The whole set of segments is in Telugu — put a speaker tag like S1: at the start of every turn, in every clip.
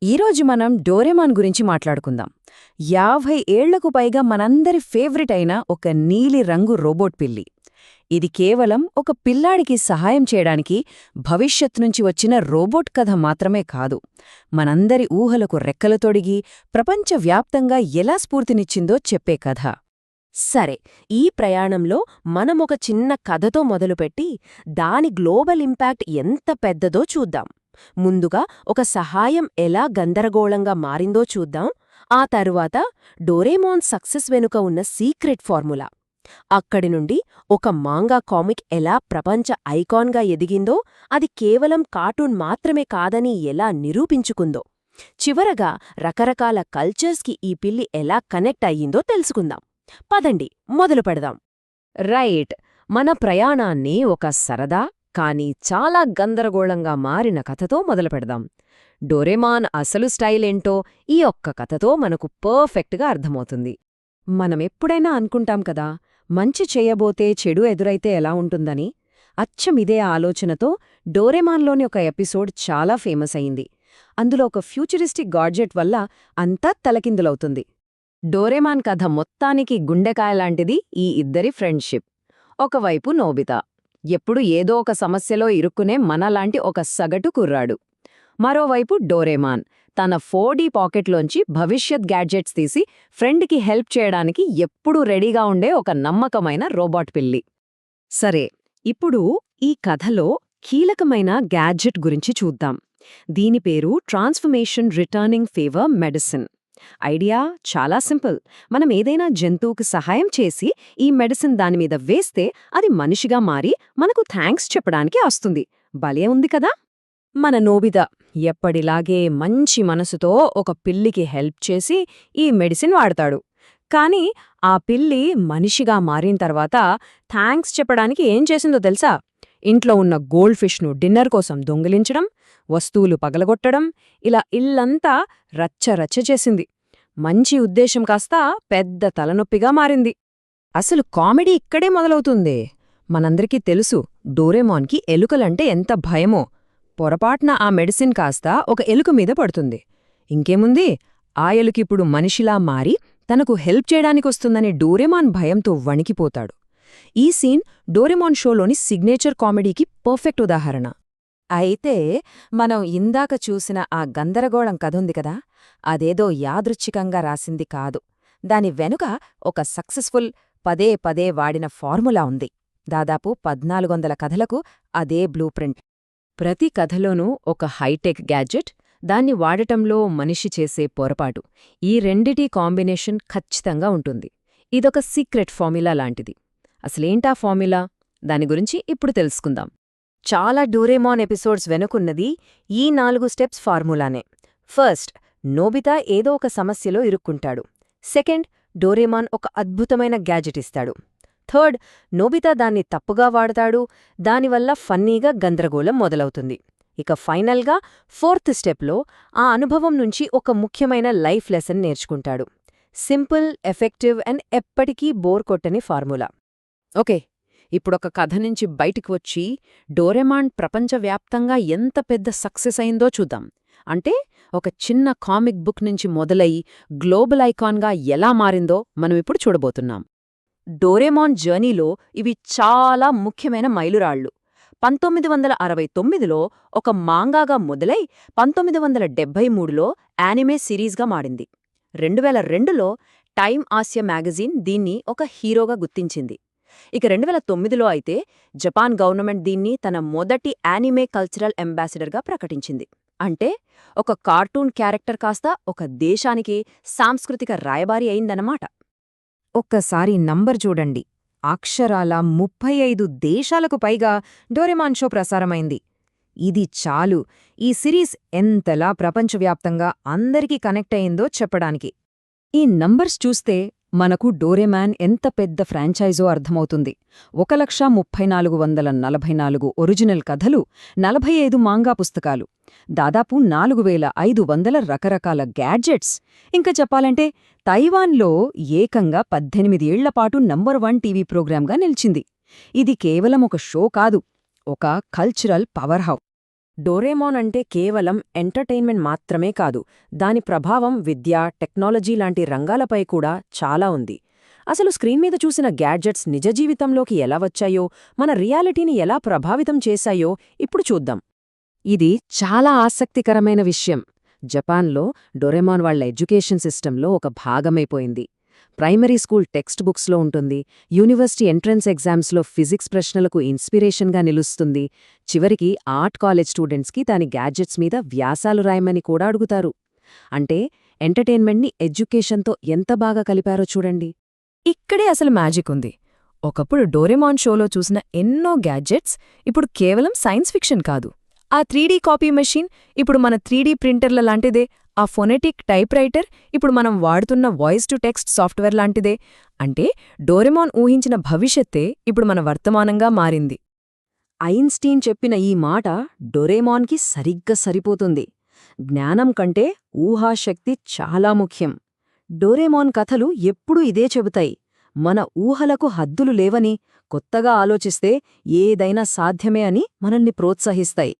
S1: ఈరోజు మనం డోరేమాన్ గురించి మాట్లాడుకుందాం. 50 ఏళ్లకు పైగా మనందరి ఫేవరెట్ అయిన ఒక నీలి రంగు రోబోట్ పిల్లి. ఇది కేవలం ఒక పిల్లాడికి సహాయం చేయడానికి భవిష్యత్ నుంచి వచ్చిన రోబోట్ కథ మాత్రమే కాదు, మనందరి ఊహలకు రెక్కలు తొడిగి ప్రపంచవ్యాప్తంగా ఎలా స్ఫూర్తినిచ్చిందో చెప్పే కథ.
S2: సరే, ఈ ప్రయాణంలో మనమొక చిన్న కథతో మొదలుపెట్టి దాని గ్లోబల్ ఇంపాక్ట్ ఎంత పెద్దదో చూద్దాం. ముందుగా ఒక సహాయం ఎలా గందరగోళంగా మారిందో చూద్దాం. ఆ తరువాత డోరేమోన్ సక్సెస్ వెనుక ఉన్న సీక్రెట్ ఫార్ములా, అక్కడి నుండి ఒక మాంగా కామిక్ ఎలా ప్రపంచ ఐకాన్గా ఎదిగిందో, అది కేవలం కార్టూన్ మాత్రమే కాదని ఎలా నిరూపించుకుందో, చివరగా రకరకాల కల్చర్స్కి ఈ పిల్లి ఎలా కనెక్ట్ అయ్యిందో తెలుసుకుందాం. పదండి, మొదలు పెడదాం.
S1: రైట్, మన ప్రయాణాన్ని ఒక సరదా కానీ చాలా గందరగోళంగా మారిన కథతో మొదలుపెడదాం. డోరేమాన్ అసలు స్టైలేంటో ఈ ఒక్క కథతో మనకు పర్ఫెక్ట్గా అర్థమవుతుంది. మనమెప్పుడైనా అనుకుంటాం కదా, మంచి చేయబోతే చెడు ఎదురైతే ఎలా ఉంటుందని. అచ్చమిదే ఆలోచనతో డోరేమాన్లోని ఒక ఎపిసోడ్ చాలా ఫేమస్ అయింది. అందులో ఒక ఫ్యూచరిస్టిక్ గాడ్జెట్ వల్ల అంతా తలకిందులవుతుంది. డోరేమాన్ కథ మొత్తానికి గుండెకాయలాంటిది ఈ ఇద్దరి ఫ్రెండ్షిప్. ఒకవైపు నోబితా, ఎప్పుడు ఏదో ఒక సమస్యలో ఇరుక్కునే మనలాంటి ఒక సగటు కుర్రాడు. మరోవైపు డోరేమాన్, తన 4D పాకెట్లోంచి భవిష్యత్ గ్యాడ్జెట్స్ తీసి ఫ్రెండ్కి హెల్ప్ చేయడానికి ఎప్పుడూ రెడీగా ఉండే ఒక నమ్మకమైన రోబోట్ పిల్లి. సరే, ఇప్పుడు ఈ కథలో కీలకమైన గ్యాడ్జెట్ గురించి చూద్దాం. దీని పేరు transformation returning favour medicine. Idea చాలా సింపుల్. మనం ఏదైనా జంతువుకి సహాయం చేసి ఈ మెడిసిన్ దానిమీద వేస్తే అది మనిషిగా మారి మనకు థ్యాంక్స్ చెప్పడానికి వస్తుంది. భలే ఉంది కదా. మన నోబితా ఎప్పటిలాగే మంచి మనసుతో ఒక పిల్లికి హెల్ప్ చేసి ఈ మెడిసిన్ వాడతాడు. కాని ఆ పిల్లి మనిషిగా మారిన తర్వాత థ్యాంక్స్ చెప్పడానికి ఏం చేసిందో తెలుసా? ఇంట్లో ఉన్న గోల్డ్ ఫిష్ను డిన్నర్ కోసం దొంగిలించడం, వస్తువులు పగలగొట్టడం, ఇలా ఇల్లంతా రచ్చరచ్చ చేసింది. మంచి ఉద్దేశం కాస్త పెద్ద తలనొప్పిగా మారింది. అసలు కామెడీ ఇక్కడే మొదలవుతుందే. మనందరికీ తెలుసు డోరేమాన్కి ఎలుకలంటే ఎంత భయమో. పొరపాటున ఆ మెడిసిన్ కాస్త ఒక ఎలుక మీద పడుతుంది. ఇంకేముంది, ఆ ఎలుకిప్పుడు మనిషిలా మారి తనకు హెల్ప్ చేయడానికొస్తుందని డోరేమాన్ భయంతో వణికిపోతాడు. ఈ సీన్ డోరేమాన్ షోలోని సిగ్నేచర్ కామెడీకి పర్ఫెక్ట్ ఉదాహరణ. అయితే మనం ఇందాక చూసిన ఆ గందరగోళం కథుంది కదా, అదేదో యాదృచ్ఛికంగా రాసింది కాదు. దాని వెనుక ఒక సక్సెస్ఫుల్ పదే పదే వాడిన ఫార్ములా ఉంది. దాదాపు 1400 కథలకు అదే బ్లూ ప్రింట్. ప్రతి కథలోనూ ఒక హైటెక్ గ్యాడ్జెట్, దాన్ని వాడటంలో మనిషి చేసే పొరపాటు, ఈ రెండిటి కాంబినేషన్ ఖచ్చితంగా ఉంటుంది. ఇదొక సీక్రెట్ ఫార్ములా లాంటిది. అసలేంటా ఫార్ములా? దాని గురించి ఇప్పుడు తెలుసుకుందాం. చాలా డోరేమాన్ ఎపిసోడ్స్ వెనుకున్నది ఈ 4 స్టెప్స్ ఫార్ములానే. ఫస్ట్, నోబితా ఏదో ఒక సమస్యలో ఇరుక్కుంటాడు. సెకండ్, డోరేమాన్ ఒక అద్భుతమైన గ్యాడ్జెట్ ఇస్తాడు. థర్డ్, నోబితా దాన్ని తప్పుగా వాడతాడు, దానివల్ల ఫన్నీగా గందరగోళం మొదలవుతుంది. ఇక ఫైనల్గా ఫోర్త్ స్టెప్లో ఆ అనుభవం నుంచి ఒక ముఖ్యమైన లైఫ్ లెసన్ నేర్చుకుంటాడు. సింపుల్, ఎఫెక్టివ్ అండ్ ఎప్పటికీ బోర్ కొట్టని ఫార్ములా. ఓకే, ఇప్పుడొక కథ నుంచి బయటికి వచ్చి డోరేమాన్ ప్రపంచవ్యాప్తంగా ఎంత పెద్ద సక్సెస్ అయిందో చూద్దాం. అంటే ఒక చిన్న కామిక్ బుక్ నుంచి మొదలై గ్లోబల్ ఐకాన్గా ఎలా మారిందో మనమిప్పుడు చూడబోతున్నాం. డోరేమాన్ జర్నీలో ఇవి చాలా ముఖ్యమైన మైలురాళ్లు. 1969లో ఒక మాంగాగా మొదలై 1973లో యానిమే సిరీస్గా మారింది. 2002లో టైమ్ ఆసియా మ్యాగజీన్ దీన్ని ఒక హీరోగా గుర్తించింది. ఇక 2009లో అయితే జపాన్ గవర్నమెంట్ దీన్ని తన మొదటి యానిమే కల్చరల్ అంబాసిడర్గా ప్రకటించింది. అంటే ఒక కార్టూన్ క్యారెక్టర్ కాస్త ఒక దేశానికి సాంస్కృతిక రాయబారి అయిందన్నమాట. ఒక్కసారి నంబర్ చూడండి, అక్షరాల 35 దేశాలకు పైగా డోరేమాన్ షో ప్రసారమైంది. ఇది చాలు ఈ సిరీస్ ఎంతలా ప్రపంచవ్యాప్తంగా అందరికీ కనెక్ట్ అయిందో చెప్పడానికి. ఈ నంబర్స్ చూస్తే మనకు డోరేమాన్ ఎంత పెద్ద ఫ్రాంచైజో అర్థమవుతుంది. 1,34,44 ఒరిజినల్ కథలు, 45 మాంగా పుస్తకాలు, దాదాపు 4,500 రకరకాల గ్యాడ్జెట్స్. ఇంకా చెప్పాలంటే తైవాన్లో ఏకంగా 18 ఏళ్లపాటు నంబర్ 1 టీవీ ప్రోగ్రాంగా నిలిచింది. ఇది కేవలం ఒక షో కాదు, ఒక కల్చరల్ పవర్ హౌస్.
S2: డోరేమోన్ అంటే కేవలం ఎంటర్టైన్మెంట్ మాత్రమే కాదు, దాని ప్రభావం విద్య, టెక్నాలజీ లాంటి రంగాలపై కూడా చాలా ఉంది. అసలు స్క్రీన్ మీద చూసిన గ్యాడ్జెట్స్ నిజ జీవితంలోకి ఎలా వచ్చాయో, మన రియాలిటీని ఎలా ప్రభావితం చేశాయో ఇప్పుడు చూద్దాం.
S1: ఇది చాలా ఆసక్తికరమైన విషయం. జపాన్లో డోరేమాన్ వాళ్ల ఎడ్యుకేషన్ సిస్టంలో ఒక భాగమైపోయింది. ప్రైమరీ స్కూల్ టెక్స్ట్ బుక్స్లో ఉంటుంది, యూనివర్సిటీ ఎంట్రన్స్ ఎగ్జామ్స్లో ఫిజిక్స్ ప్రశ్నలకు ఇన్స్పిరేషన్గా నిలుస్తుంది, చివరికి ఆర్ట్ కాలేజ్ స్టూడెంట్స్కి దాని గ్యాడ్జెట్స్ మీద వ్యాసాలు రాయమని కూడా అడుగుతారు. అంటే ఎంటర్టైన్మెంట్ని ఎడ్యుకేషన్తో ఎంత బాగా కలిపారో చూడండి.
S3: ఇక్కడే అసలు మ్యాజిక్ ఉంది. ఒకప్పుడు డోరేమాన్ షోలో చూసిన ఎన్నో గ్యాడ్జెట్స్ ఇప్పుడు కేవలం సైన్స్ ఫిక్షన్ కాదు. ఆ 3D కాపీ మెషిన్ ఇప్పుడు మన 3D ప్రింటర్ల లాంటిదే. ఆ ఫొనెటిక్ టైప్ రైటర్ ఇప్పుడు మనం వాడుతున్న వాయిస్ టు టెక్స్ట్ సాఫ్ట్వేర్ లాంటిదే. అంటే డోరేమాన్ ఊహించిన భవిష్యత్తే ఇప్పుడు మన వర్తమానంగా మారింది.
S1: ఐన్స్టీన్ చెప్పిన ఈ మాట డోరేమాన్కి సరిగ్గా సరిపోతుంది. జ్ఞానం కంటే ఊహాశక్తి చాలా ముఖ్యం. డోరేమాన్ కథలు ఎప్పుడూ ఇదే చెబుతాయి, మన ఊహలకు హద్దులు లేవని, కొత్తగా ఆలోచిస్తే ఏదైనా సాధ్యమే అని మనల్ని ప్రోత్సహిస్తాయి.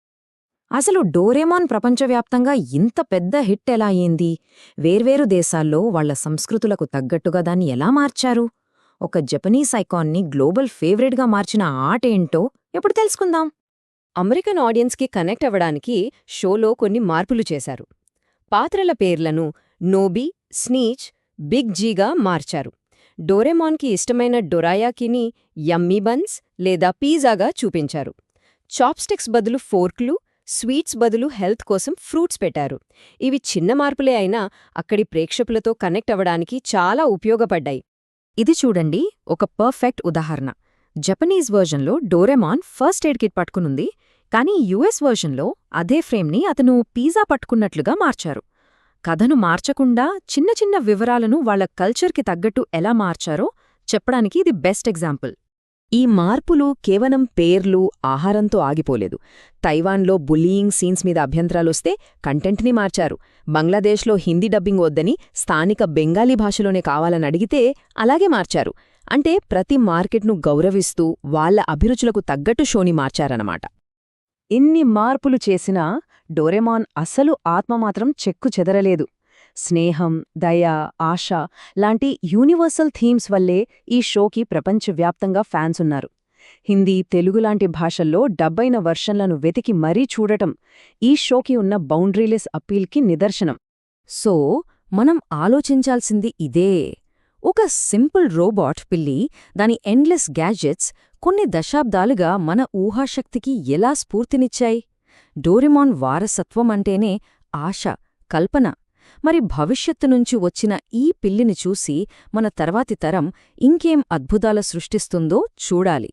S3: అసలు డోరేమాన్ ప్రపంచవ్యాప్తంగా ఇంత పెద్ద హిట్ ఎలా అయ్యింది? వేర్వేరు దేశాల్లో వాళ్ల సంస్కృతులకు తగ్గట్టుగా దాన్ని ఎలా మార్చారు? ఒక జపనీస్ ఐకాన్ని గ్లోబల్ ఫేవరెట్గా మార్చిన ఆట ఏంటో ఎప్పుడు తెలుసుకుందాం.
S1: అమెరికన్ ఆడియన్స్కి కనెక్ట్ అవ్వడానికి షోలో కొన్ని మార్పులు చేశారు. పాత్రల పేర్లను నోబి, స్నీచ్, బిగ్ జీగా మార్చారు. డోరేమాన్కి ఇష్టమైన డొరాయాకిని యమ్మీ బన్స్ లేదా పిజ్జాగా చూపించారు. చాప్స్టిక్స్ బదులు ఫోర్క్లు, స్వీట్స్ బదులు హెల్త్ కోసం ఫ్రూట్స్ పెట్టారు. ఇవి చిన్న మార్పులే అయినా అక్కడి ప్రేక్షకులతో కనెక్ట్ అవ్వడానికి చాలా ఉపయోగపడ్డాయి.
S3: ఇది చూడండి ఒక పర్ఫెక్ట్ ఉదాహరణ. జపనీస్ వర్జన్లో డోరేమాన్ ఫస్ట్ ఎయిడ్ కిట్ పట్టుకునుంది, కానీ యుఎస్ వర్జన్లో అదే ఫ్రేమ్ని అతను పిజ్జా పట్టుకున్నట్లుగా మార్చారు. కథను మార్చకుండా చిన్న చిన్న వివరాలను వాళ్ల కల్చర్కి తగ్గట్టు ఎలా మార్చారో చెప్పడానికి ఇది బెస్ట్ ఎగ్జాంపుల్.
S1: ఈ మార్పులు కేవలం పేర్లు, ఆహారంతో ఆగిపోలేదు. తైవాన్లో బుల్లీయింగ్ సీన్స్ మీద అభ్యంతరాలొస్తే కంటెంట్ని మార్చారు. బంగ్లాదేశ్లో హిందీ డబ్బింగ్ వద్దని స్థానిక బెంగాలీ భాషలోనే కావాలని అడిగితే అలాగే మార్చారు. అంటే ప్రతి మార్కెట్ను గౌరవిస్తూ వాళ్ల అభిరుచులకు తగ్గట్టు షోని మార్చారన్నమాట. ఇన్ని మార్పులు చేసినా డోరేమాన్ అసలు ఆత్మ మాత్రం చెక్కు చెదరలేదు. స్నేహం, దయ, ఆశ లాంటి యూనివర్సల్ థీమ్స్ వల్లే ఈ షోకి ప్రపంచవ్యాప్తంగా ఫ్యాన్స్ ఉన్నారు. హిందీ, తెలుగు లాంటి భాషల్లో డబ్బైన వర్షన్లను వెతికి మరీ చూడటం ఈ షోకి ఉన్న బౌండరీలెస్ అప్పీల్కి నిదర్శనం.
S3: సో మనం ఆలోచించాల్సింది ఇదే. ఒక సింపుల్ రోబోట్ పిల్లి, దాని ఎండ్లెస్ గ్యాడ్జెట్స్ కొన్ని దశాబ్దాలుగా మన ఊహాశక్తికి ఎలా స్ఫూర్తినిచ్చాయి? డోరేమాన్ వారసత్వం అంటేనే ఆశ, కల్పన. మరి భవిష్యత్తు నుంచి వచ్చిన ఈ పిల్లిని చూసి మన తర్వాతి తరం ఇంకేం అద్భుతాలు సృష్టిస్తుందో చూడాలి.